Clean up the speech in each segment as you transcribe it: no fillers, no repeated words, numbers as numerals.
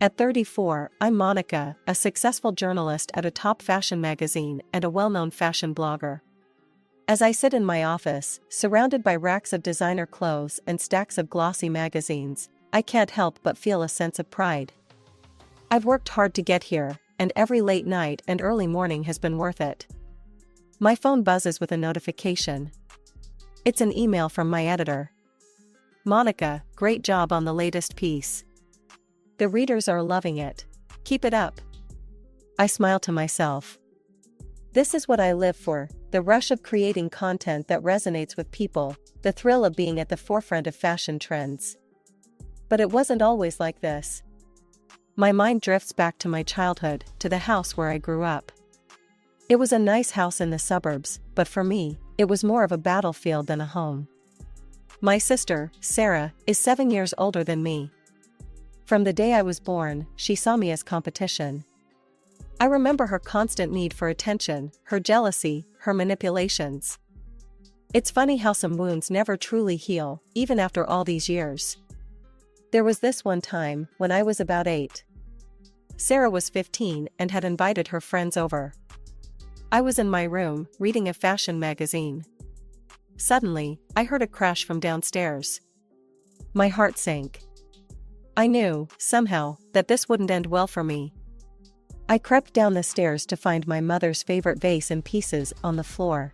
At 34, I'm Monica, a successful journalist at a top fashion magazine and a well-known fashion blogger. As I sit in my office, surrounded by racks of designer clothes and stacks of glossy magazines, I can't help but feel a sense of pride. I've worked hard to get here, and every late night and early morning has been worth it. My phone buzzes with a notification. It's an email from my editor. "Monica, great job on the latest piece. The readers are loving it. Keep it up." I smile to myself. This is what I live for, the rush of creating content that resonates with people, the thrill of being at the forefront of fashion trends. But it wasn't always like this. My mind drifts back to my childhood, to the house where I grew up. It was a nice house in the suburbs, but for me, it was more of a battlefield than a home. My sister, Sarah, is 7 years older than me. From the day I was born, she saw me as competition. I remember her constant need for attention, her jealousy, her manipulations. It's funny how some wounds never truly heal, even after all these years. There was this one time, when I was about 8. Sarah was 15 and had invited her friends over. I was in my room, reading a fashion magazine. Suddenly, I heard a crash from downstairs. My heart sank. I knew, somehow, that this wouldn't end well for me. I crept down the stairs to find my mother's favorite vase in pieces on the floor.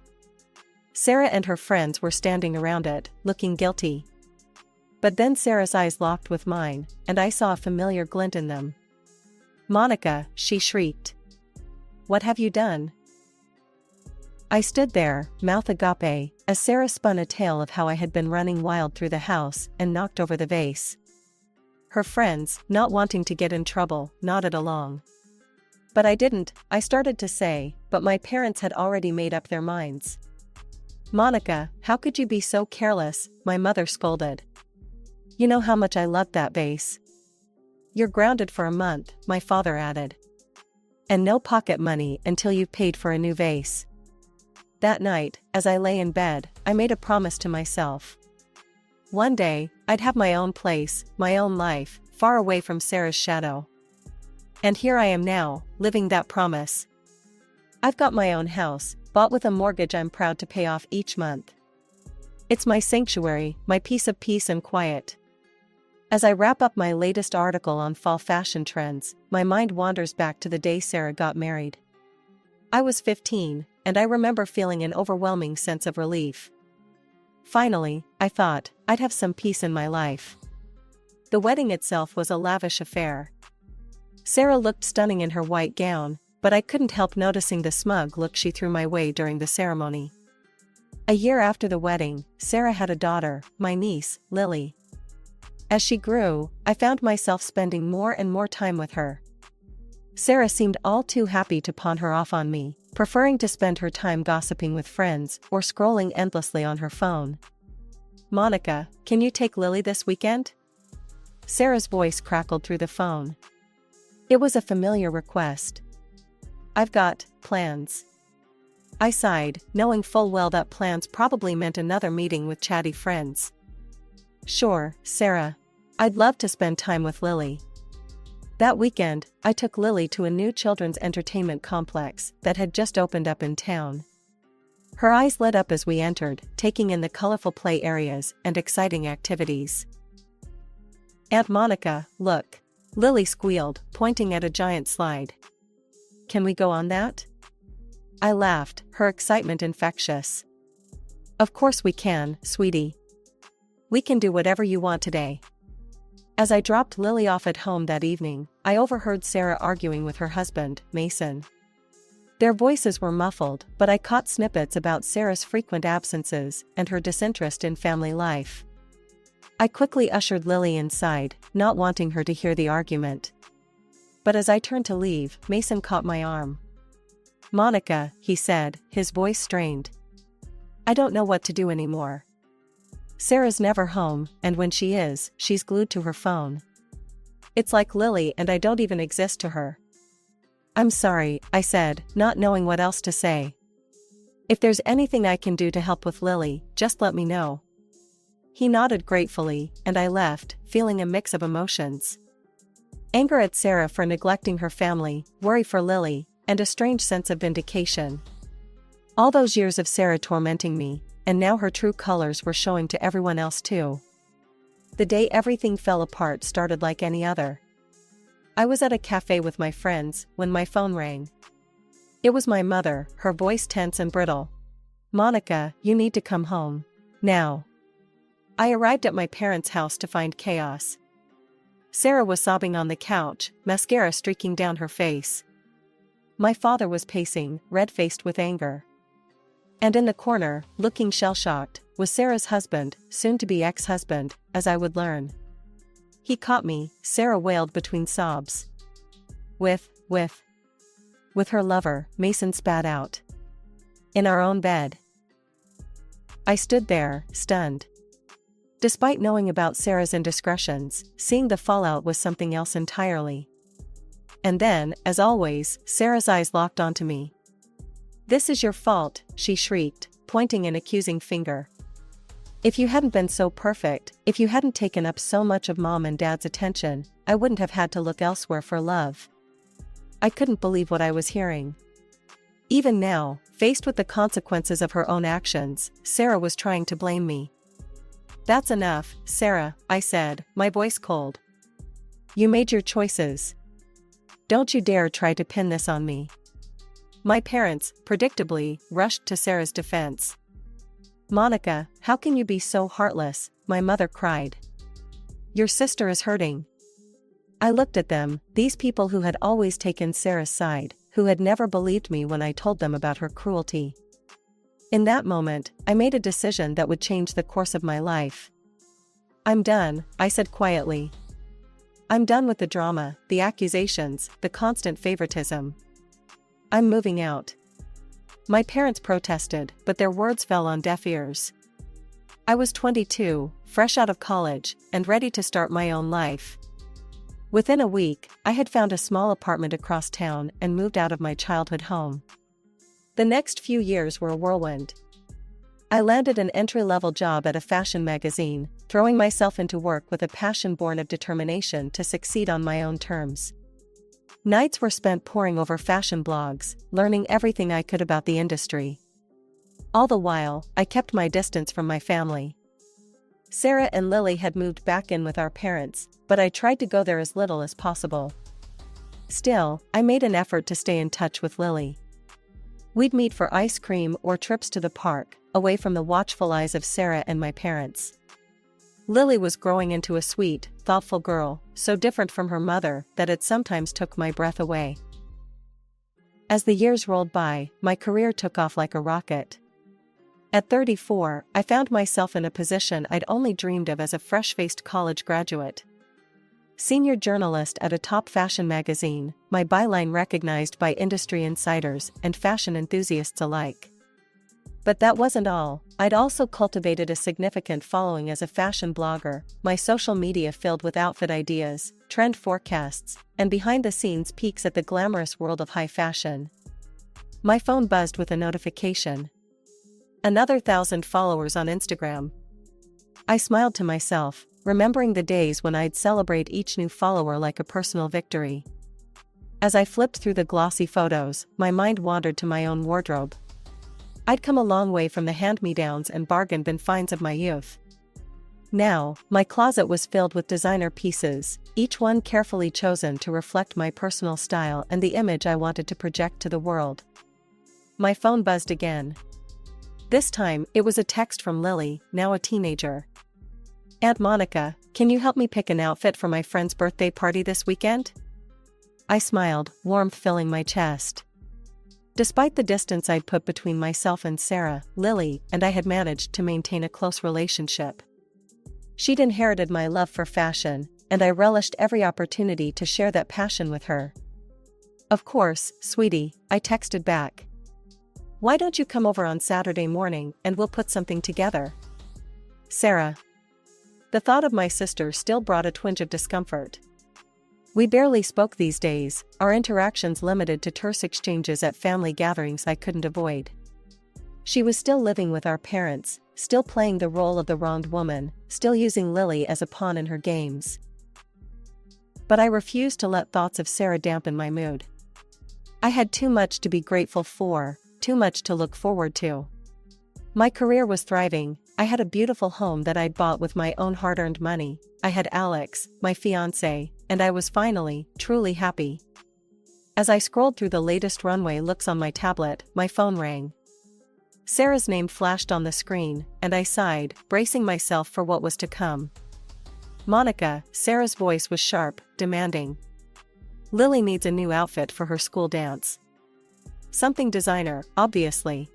Sarah and her friends were standing around it, looking guilty. But then Sarah's eyes locked with mine, and I saw a familiar glint in them. "Monica," she shrieked. "What have you done?" I stood there, mouth agape, as Sarah spun a tale of how I had been running wild through the house and knocked over the vase. Her friends, not wanting to get in trouble, nodded along. But I didn't, I started to say, but my parents had already made up their minds. "Monica, how could you be so careless?" my mother scolded. "You know how much I loved that vase." "You're grounded for a month," my father added. "And no pocket money until you've paid for a new vase." That night, as I lay in bed, I made a promise to myself. One day, I'd have my own place, my own life, far away from Sarah's shadow. And here I am now, living that promise. I've got my own house, bought with a mortgage I'm proud to pay off each month. It's my sanctuary, my piece of peace and quiet. As I wrap up my latest article on fall fashion trends, my mind wanders back to the day Sarah got married. I was 15, and I remember feeling an overwhelming sense of relief. Finally, I thought, I'd have some peace in my life. The wedding itself was a lavish affair. Sarah looked stunning in her white gown, but I couldn't help noticing the smug look she threw my way during the ceremony. A year after the wedding, Sarah had a daughter, my niece, Lily. As she grew, I found myself spending more and more time with her. Sarah seemed all too happy to pawn her off on me, preferring to spend her time gossiping with friends or scrolling endlessly on her phone. "Monica, can you take Lily this weekend?" Sarah's voice crackled through the phone. It was a familiar request. "I've got plans." I sighed, knowing full well that plans probably meant another meeting with chatty friends. "Sure, Sarah. I'd love to spend time with Lily." That weekend, I took Lily to a new children's entertainment complex that had just opened up in town. Her eyes lit up as we entered, taking in the colorful play areas and exciting activities. "Aunt Monica, look," Lily squealed, pointing at a giant slide. "Can we go on that?" I laughed, her excitement infectious. "Of course we can, sweetie. We can do whatever you want today." As I dropped Lily off at home that evening, I overheard Sarah arguing with her husband, Mason. Their voices were muffled, but I caught snippets about Sarah's frequent absences and her disinterest in family life. I quickly ushered Lily inside, not wanting her to hear the argument. But as I turned to leave, Mason caught my arm. "Monica," he said, his voice strained. "I don't know what to do anymore. Sarah's never home, and when she is, she's glued to her phone. It's like Lily and I don't even exist to her." "I'm sorry," I said, not knowing what else to say. "If there's anything I can do to help with Lily, just let me know." He nodded gratefully, and I left, feeling a mix of emotions. Anger at Sarah for neglecting her family, worry for Lily, and a strange sense of vindication. All those years of Sarah tormenting me, and now her true colors were showing to everyone else too. The day everything fell apart started like any other. I was at a cafe with my friends when my phone rang. It was my mother, her voice tense and brittle. "Monica, you need to come home. Now." I arrived at my parents' house to find chaos. Sarah was sobbing on the couch, mascara streaking down her face. My father was pacing, red-faced with anger. And in the corner, looking shell-shocked, was Sarah's husband, soon-to-be ex-husband, as I would learn. "He caught me," Sarah wailed between sobs. With her lover," Mason spat out. "In our own bed." I stood there, stunned. Despite knowing about Sarah's indiscretions, seeing the fallout was something else entirely. And then, as always, Sarah's eyes locked onto me. "This is your fault," she shrieked, pointing an accusing finger. "If you hadn't been so perfect, if you hadn't taken up so much of Mom and Dad's attention, I wouldn't have had to look elsewhere for love." I couldn't believe what I was hearing. Even now, faced with the consequences of her own actions, Sarah was trying to blame me. "That's enough, Sarah," I said, my voice cold. "You made your choices. Don't you dare try to pin this on me." My parents, predictably, rushed to Sarah's defense. "Monica, how can you be so heartless?" my mother cried. "Your sister is hurting." I looked at them, these people who had always taken Sarah's side, who had never believed me when I told them about her cruelty. In that moment, I made a decision that would change the course of my life. "I'm done," I said quietly. "I'm done with the drama, the accusations, the constant favoritism. I'm moving out." My parents protested, but their words fell on deaf ears. I was 22, fresh out of college, and ready to start my own life. Within a week, I had found a small apartment across town and moved out of my childhood home. The next few years were a whirlwind. I landed an entry-level job at a fashion magazine, throwing myself into work with a passion born of determination to succeed on my own terms. Nights were spent poring over fashion blogs, learning everything I could about the industry. All the while, I kept my distance from my family. Sarah and Lily had moved back in with our parents, but I tried to go there as little as possible. Still, I made an effort to stay in touch with Lily. We'd meet for ice cream or trips to the park, away from the watchful eyes of Sarah and my parents. Lily was growing into a sweet, thoughtful girl, so different from her mother that it sometimes took my breath away. As the years rolled by, my career took off like a rocket. At 34, I found myself in a position I'd only dreamed of as a fresh-faced college graduate. Senior journalist at a top fashion magazine, my byline recognized by industry insiders and fashion enthusiasts alike. But that wasn't all. I'd also cultivated a significant following as a fashion blogger, my social media filled with outfit ideas, trend forecasts, and behind-the-scenes peeks at the glamorous world of high fashion. My phone buzzed with a notification. Another 1,000 followers on Instagram. I smiled to myself, remembering the days when I'd celebrate each new follower like a personal victory. As I flipped through the glossy photos, my mind wandered to my own wardrobe. I'd come a long way from the hand-me-downs and bargain bin finds of my youth. Now, my closet was filled with designer pieces, each one carefully chosen to reflect my personal style and the image I wanted to project to the world. My phone buzzed again. This time, it was a text from Lily, now a teenager. "Aunt Monica, can you help me pick an outfit for my friend's birthday party this weekend?" I smiled, warmth filling my chest. Despite the distance I'd put between myself and Sarah, Lily and I had managed to maintain a close relationship. She'd inherited my love for fashion, and I relished every opportunity to share that passion with her. "Of course, sweetie," I texted back. "Why don't you come over on Saturday morning and we'll put something together?" Sarah. The thought of my sister still brought a twinge of discomfort. We barely spoke these days, our interactions limited to terse exchanges at family gatherings I couldn't avoid. She was still living with our parents, still playing the role of the wronged woman, still using Lily as a pawn in her games. But I refused to let thoughts of Sarah dampen my mood. I had too much to be grateful for, too much to look forward to. My career was thriving, I had a beautiful home that I'd bought with my own hard-earned money, I had Alex, my fiancé, and I was finally, truly happy. As I scrolled through the latest runway looks on my tablet, my phone rang. Sarah's name flashed on the screen, and I sighed, bracing myself for what was to come. Monica, Sarah's voice was sharp, demanding. Lily needs a new outfit for her school dance. Something designer, obviously.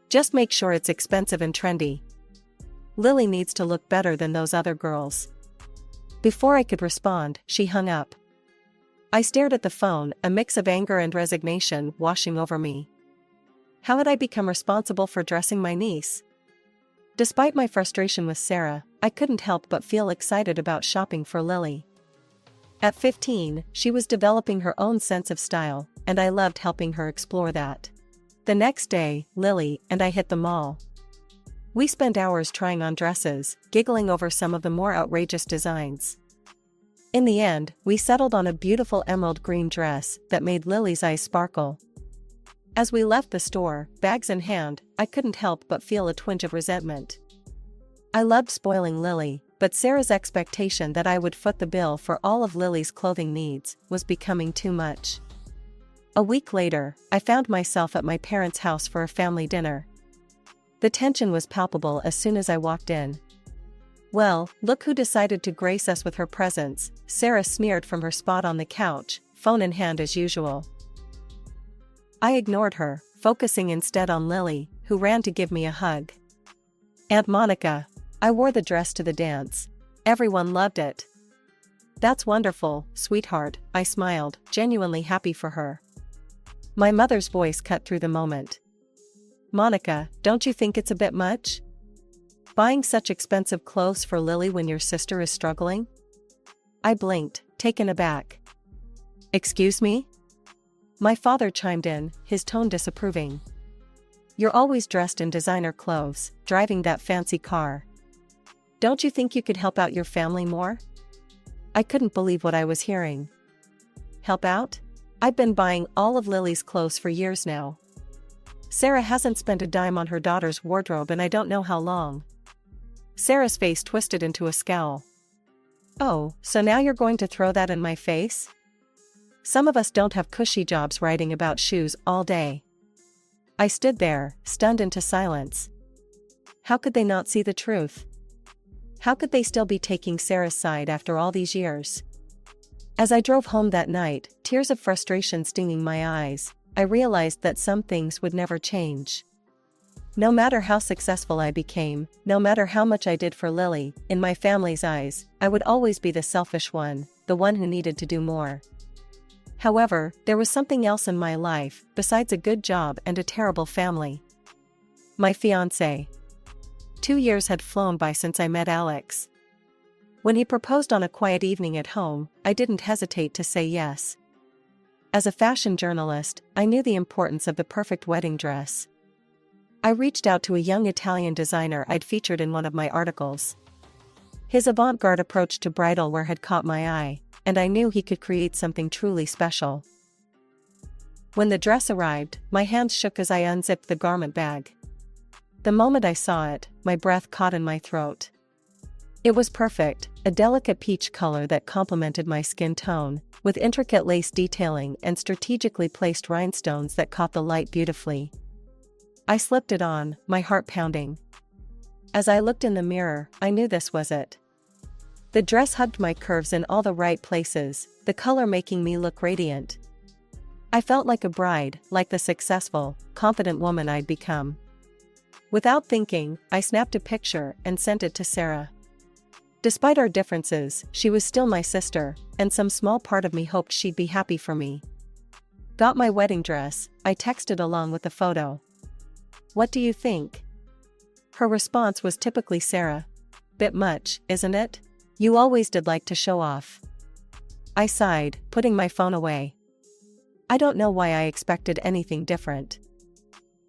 Just make sure it's expensive and trendy. Lily needs to look better than those other girls. Before I could respond, she hung up. I stared at the phone, a mix of anger and resignation washing over me. How had I become responsible for dressing my niece? Despite my frustration with Sarah, I couldn't help but feel excited about shopping for Lily. At 15, she was developing her own sense of style, and I loved helping her explore that. The next day, Lily and I hit the mall. We spent hours trying on dresses, giggling over some of the more outrageous designs. In the end, we settled on a beautiful emerald green dress that made Lily's eyes sparkle. As we left the store, bags in hand, I couldn't help but feel a twinge of resentment. I loved spoiling Lily, but Sarah's expectation that I would foot the bill for all of Lily's clothing needs was becoming too much. A week later, I found myself at my parents' house for a family dinner. The tension was palpable as soon as I walked in. Well, look who decided to grace us with her presence, Sarah sneered from her spot on the couch, phone in hand as usual. I ignored her, focusing instead on Lily, who ran to give me a hug. Aunt Monica. I wore the dress to the dance. Everyone loved it. That's wonderful, sweetheart, I smiled, genuinely happy for her. My mother's voice cut through the moment. Monica, don't you think it's a bit much? Buying such expensive clothes for Lily when your sister is struggling? I blinked, taken aback. Excuse me? My father chimed in, his tone disapproving. You're always dressed in designer clothes, driving that fancy car. Don't you think you could help out your family more? I couldn't believe what I was hearing. Help out? I've been buying all of Lily's clothes for years now. Sarah hasn't spent a dime on her daughter's wardrobe and I don't know how long. Sarah's face twisted into a scowl. Oh, so now you're going to throw that in my face? Some of us don't have cushy jobs writing about shoes all day. I stood there, stunned into silence. How could they not see the truth? How could they still be taking Sarah's side after all these years? As I drove home that night, tears of frustration stinging my eyes, I realized that some things would never change. No matter how successful I became, no matter how much I did for Lily, in my family's eyes, I would always be the selfish one, the one who needed to do more. However, there was something else in my life, besides a good job and a terrible family. My fiancé. 2 years had flown by since I met Alex. When he proposed on a quiet evening at home, I didn't hesitate to say yes. As a fashion journalist, I knew the importance of the perfect wedding dress. I reached out to a young Italian designer I'd featured in one of my articles. His avant-garde approach to bridal wear had caught my eye, and I knew he could create something truly special. When the dress arrived, my hands shook as I unzipped the garment bag. The moment I saw it, my breath caught in my throat. It was perfect, a delicate peach color that complemented my skin tone, with intricate lace detailing and strategically placed rhinestones that caught the light beautifully. I slipped it on, my heart pounding. As I looked in the mirror, I knew this was it. The dress hugged my curves in all the right places, the color making me look radiant. I felt like a bride, like the successful, confident woman I'd become. Without thinking, I snapped a picture and sent it to Sarah. Despite our differences, she was still my sister, and some small part of me hoped she'd be happy for me. Got my wedding dress, I texted along with the photo. What do you think? Her response was typically Sarah. Bit much, isn't it? You always did like to show off. I sighed, putting my phone away. I don't know why I expected anything different.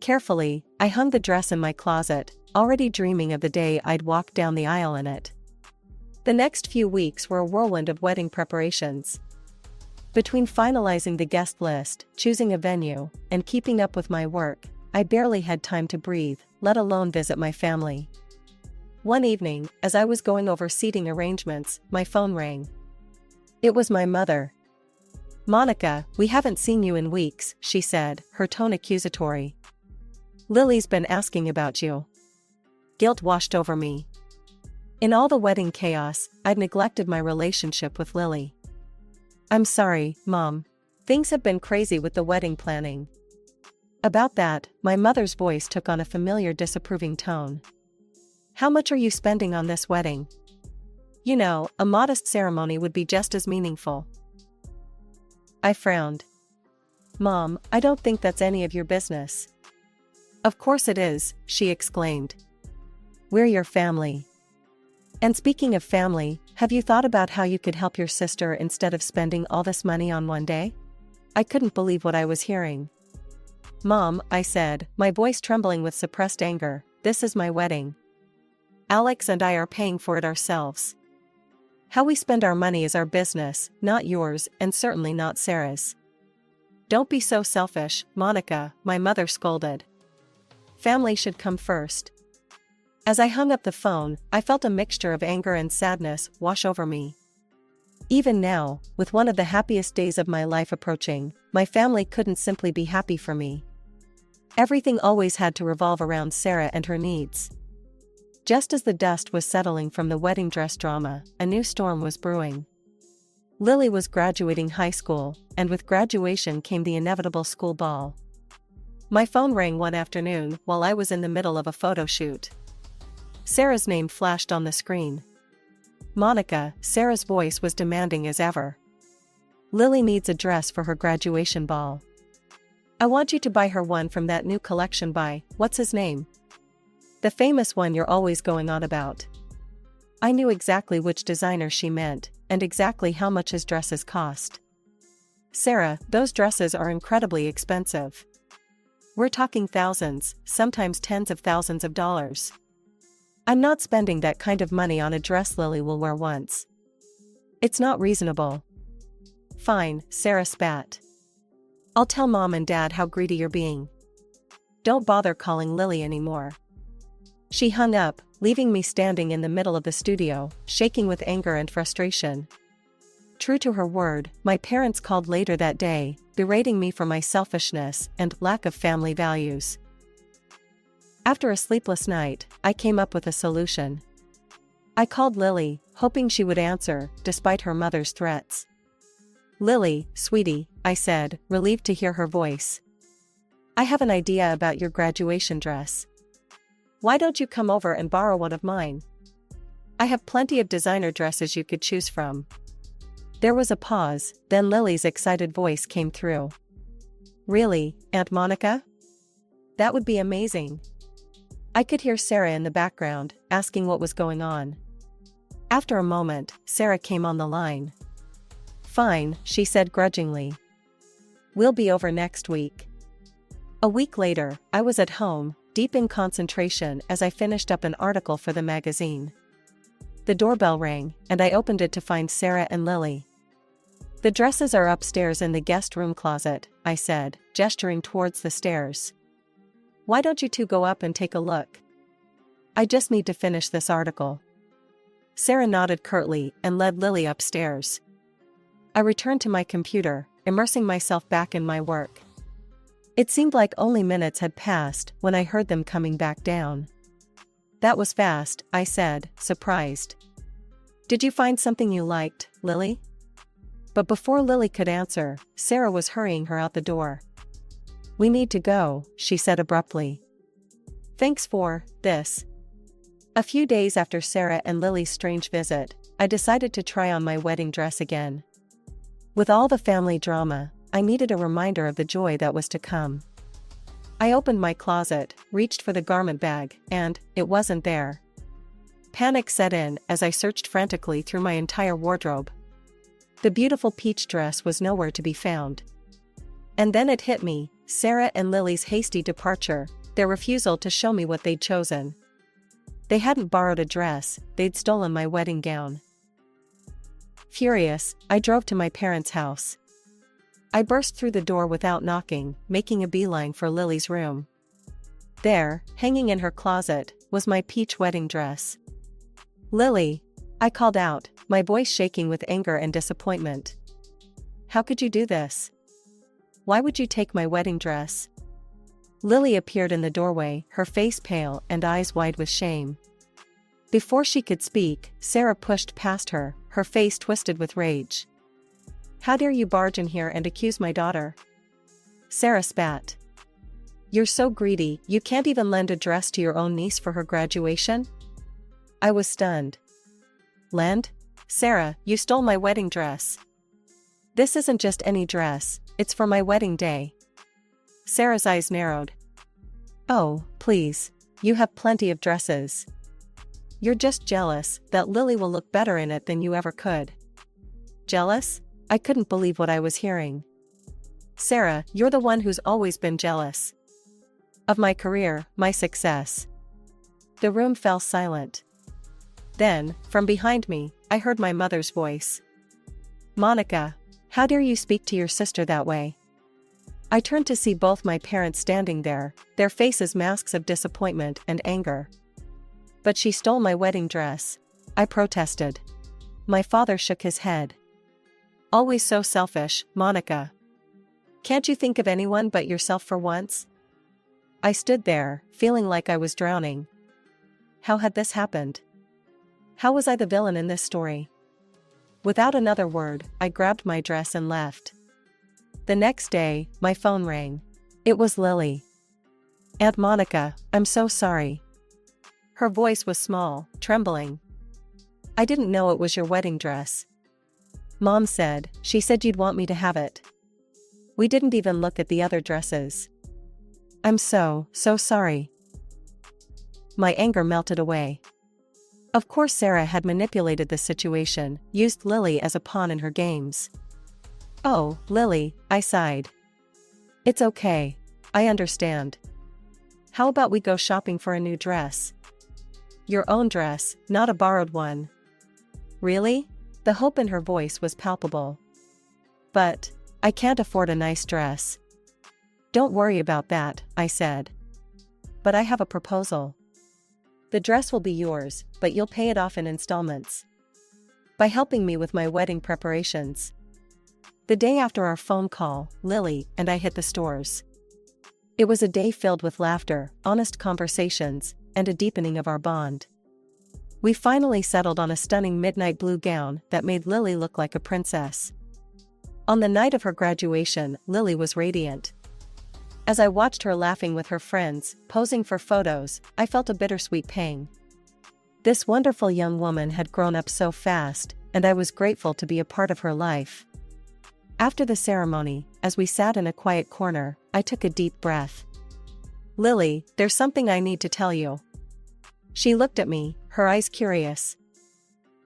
Carefully, I hung the dress in my closet, already dreaming of the day I'd walk down the aisle in it. The next few weeks were a whirlwind of wedding preparations. Between finalizing the guest list, choosing a venue, and keeping up with my work, I barely had time to breathe, let alone visit my family. One evening, as I was going over seating arrangements, my phone rang. It was my mother. "Monica, we haven't seen you in weeks," she said, her tone accusatory. "Lily's been asking about you." Guilt washed over me. In all the wedding chaos, I'd neglected my relationship with Lily. "I'm sorry, Mom. Things have been crazy with the wedding planning." About that, my mother's voice took on a familiar disapproving tone. "How much are you spending on this wedding? You know, a modest ceremony would be just as meaningful." I frowned. "Mom, I don't think that's any of your business." "Of course it is," she exclaimed. "We're your family. And speaking of family, have you thought about how you could help your sister instead of spending all this money on one day?" I couldn't believe what I was hearing. "Mom," I said, my voice trembling with suppressed anger, "this is my wedding. Alex and I are paying for it ourselves. How we spend our money is our business, not yours, and certainly not Sarah's." "Don't be so selfish, Monica," my mother scolded. "Family should come first." As I hung up the phone, I felt a mixture of anger and sadness wash over me. Even now, with one of the happiest days of my life approaching, my family couldn't simply be happy for me. Everything always had to revolve around Sarah and her needs. Just as the dust was settling from the wedding dress drama, a new storm was brewing. Lily was graduating high school, and with graduation came the inevitable school ball. My phone rang one afternoon while I was in the middle of a photo shoot. Sarah's name flashed on the screen. "Monica," Sarah's voice was demanding as ever. "Lily needs a dress for her graduation ball. I want you to buy her one from that new collection by, what's his name? The famous one you're always going on about." I knew exactly which designer she meant, and exactly how much his dresses cost. "Sarah, those dresses are incredibly expensive. We're talking thousands, sometimes tens of thousands of dollars. I'm not spending that kind of money on a dress Lily will wear once. It's not reasonable." "Fine," Sarah spat. "I'll tell Mom and Dad how greedy you're being. Don't bother calling Lily anymore." She hung up, leaving me standing in the middle of the studio, shaking with anger and frustration. True to her word, my parents called later that day, berating me for my selfishness and lack of family values. After a sleepless night, I came up with a solution. I called Lily, hoping she would answer, despite her mother's threats. "Lily, sweetie," I said, relieved to hear her voice. "I have an idea about your graduation dress. Why don't you come over and borrow one of mine? I have plenty of designer dresses you could choose from." There was a pause, then Lily's excited voice came through. "Really, Aunt Monica? That would be amazing." I could hear Sarah in the background, asking what was going on. After a moment, Sarah came on the line. "Fine," she said grudgingly. "We'll be over next week." A week later, I was at home, deep in concentration as I finished up an article for the magazine. The doorbell rang, and I opened it to find Sarah and Lily. "The dresses are upstairs in the guest room closet," I said, gesturing towards the stairs. "Why don't you two go up and take a look? I just need to finish this article." Sarah nodded curtly and led Lily upstairs. I returned to my computer, immersing myself back in my work. It seemed like only minutes had passed when I heard them coming back down. "That was fast," I said, surprised. "Did you find something you liked, Lily?" But before Lily could answer, Sarah was hurrying her out the door. "We need to go," she said abruptly. "Thanks for this." A few days after Sarah and Lily's strange visit, I decided to try on my wedding dress again. With all the family drama, I needed a reminder of the joy that was to come. I opened my closet, reached for the garment bag, and it wasn't there. Panic set in as I searched frantically through my entire wardrobe. The beautiful peach dress was nowhere to be found. And then it hit me, Sarah and Lily's hasty departure, their refusal to show me what they'd chosen. They hadn't borrowed a dress, they'd stolen my wedding gown. Furious, I drove to my parents' house. I burst through the door without knocking, making a beeline for Lily's room. There, hanging in her closet, was my peach wedding dress. "Lily," I called out, my voice shaking with anger and disappointment. "How could you do this? Why would you take my wedding dress?" Lily appeared in the doorway, her face pale and eyes wide with shame. Before she could speak, Sarah pushed past her, her face twisted with rage. "How dare you barge in here and accuse my daughter?" Sarah spat. "You're so greedy, you can't even lend a dress to your own niece for her graduation?" I was stunned. "Lend? Sarah, you stole my wedding dress." "This isn't just any dress, it's for my wedding day." Sarah's eyes narrowed. "Oh, please, you have plenty of dresses. You're just jealous that Lily will look better in it than you ever could." "Jealous?" I couldn't believe what I was hearing. "Sarah, you're the one who's always been jealous of my career, my success." The room fell silent. Then, from behind me, I heard my mother's voice. "Monica, how dare you speak to your sister that way?" I turned to see both my parents standing there, their faces masks of disappointment and anger. "But she stole my wedding dress," I protested. My father shook his head. "Always so selfish, Monica. Can't you think of anyone but yourself for once?" I stood there, feeling like I was drowning. How had this happened? How was I the villain in this story? Without another word, I grabbed my dress and left. The next day, my phone rang. It was Lily. "Aunt Monica, I'm so sorry." Her voice was small, trembling. "I didn't know it was your wedding dress. Mom said, she said you'd want me to have it. We didn't even look at the other dresses. I'm so sorry." My anger melted away. Of course Sarah had manipulated the situation, used Lily as a pawn in her games. "Oh, Lily," I sighed. "It's okay. I understand. How about we go shopping for a new dress?" "Your own dress, not a borrowed one." "Really?" The hope in her voice was palpable. "But I can't afford a nice dress." "Don't worry about that," I said. "But I have a proposal. The dress will be yours, but you'll pay it off in installments. By helping me with my wedding preparations." The day after our phone call, Lily and I hit the stores. It was a day filled with laughter, honest conversations, and a deepening of our bond. We finally settled on a stunning midnight blue gown that made Lily look like a princess. On the night of her graduation, Lily was radiant. As I watched her laughing with her friends, posing for photos, I felt a bittersweet pang. This wonderful young woman had grown up so fast, and I was grateful to be a part of her life. After the ceremony, as we sat in a quiet corner, I took a deep breath. "Lily, there's something I need to tell you." She looked at me, her eyes curious.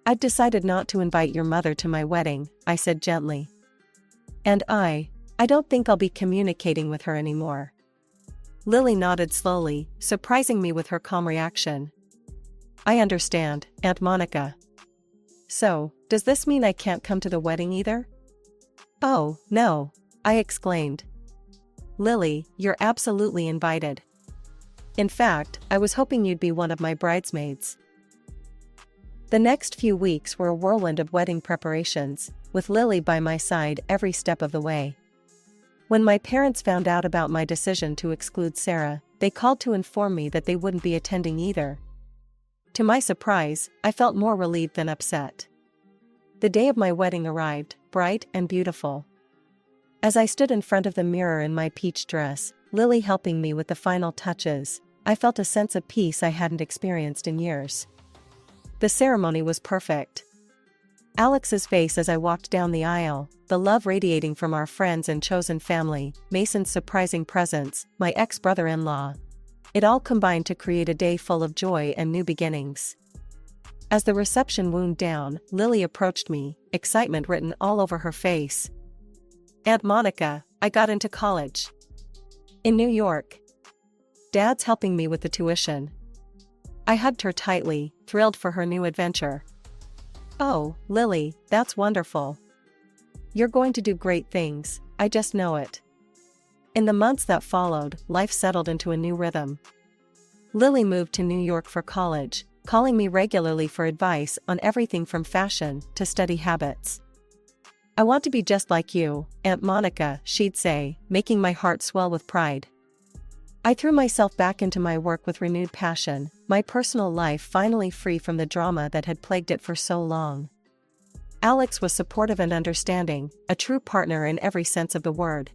"I've decided not to invite your mother to my wedding," I said gently. "And I don't think I'll be communicating with her anymore." Lily nodded slowly, surprising me with her calm reaction. "I understand, Aunt Monica. So, does this mean I can't come to the wedding either?" "Oh, no," I exclaimed. "Lily, you're absolutely invited. In fact, I was hoping you'd be one of my bridesmaids." The next few weeks were a whirlwind of wedding preparations, with Lily by my side every step of the way. When my parents found out about my decision to exclude Sarah, they called to inform me that they wouldn't be attending either. To my surprise, I felt more relieved than upset. The day of my wedding arrived, bright and beautiful. As I stood in front of the mirror in my peach dress, Lily helping me with the final touches, I felt a sense of peace I hadn't experienced in years. The ceremony was perfect. Alex's face as I walked down the aisle, the love radiating from our friends and chosen family, Mason's surprising presence, my ex-brother-in-law. It all combined to create a day full of joy and new beginnings. As the reception wound down, Lily approached me, excitement written all over her face. "Aunt Monica, I got into college. In New York. Dad's helping me with the tuition." I hugged her tightly, thrilled for her new adventure. Oh, Lily, that's wonderful. You're going to do great things, I just know it. In the months that followed, life settled into a new rhythm. Lily moved to New York for college, calling me regularly for advice on everything from fashion to study habits. "I want to be just like you, Aunt Monica," she'd say, making my heart swell with pride. I threw myself back into my work with renewed passion, my personal life finally free from the drama that had plagued it for so long. Alex was supportive and understanding, a true partner in every sense of the word.